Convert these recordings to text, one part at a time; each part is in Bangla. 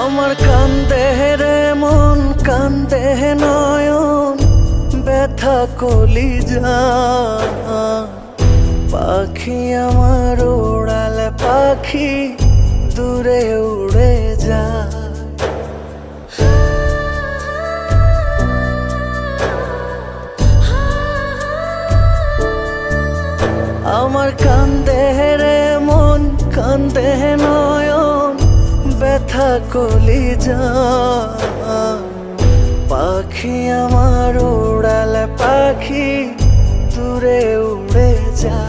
আমার কান্দে রে মন, কান্দে নয়ন, ব্যথা কলিজা। পাখি আমার উড়াল পাখি, দূরে উড়ে যা। আমার কান্দে রে মন, কান্দে নয়ন, ব্যথা কলিজা। পাখি আমার উড়াল পাখি, দূরে উড়ে যা।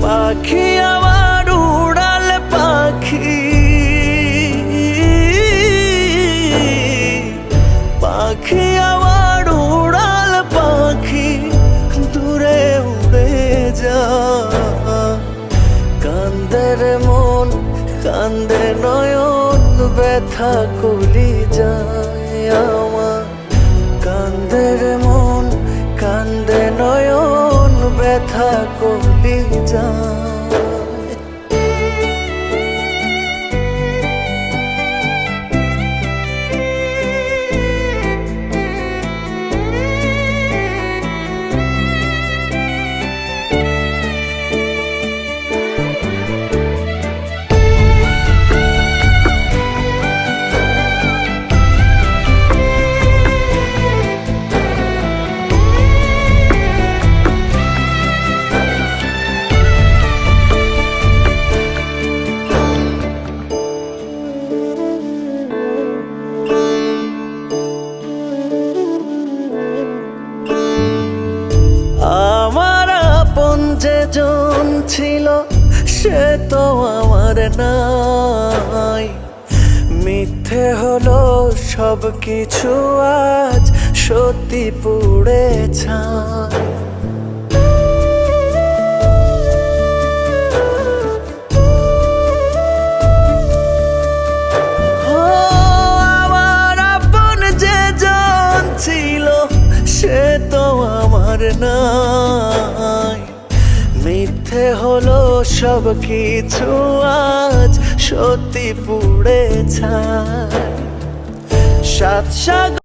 পাখি আমার উড়াল পাখি, পাখি আমার উড়াল পাখি, দূরে উড়ে যা। কান্দে রে মন, কান্দে নয়ন, ব্যথা কলিজা আমার। কান্দে রে মন, কান্দে নয়ন, ব্যথা কলিজা। যেজন ছিল সে তো আমার নাই, মিথ্যে হলো সব কিছু আজ সত্যি পুড়ে ছাই। আমার আপন যেজন ছিল সে তো আমার নাই, মিথ্যে হলো সব কিছু আজ সত্যি পুড়ে ছাই। সাত সাগর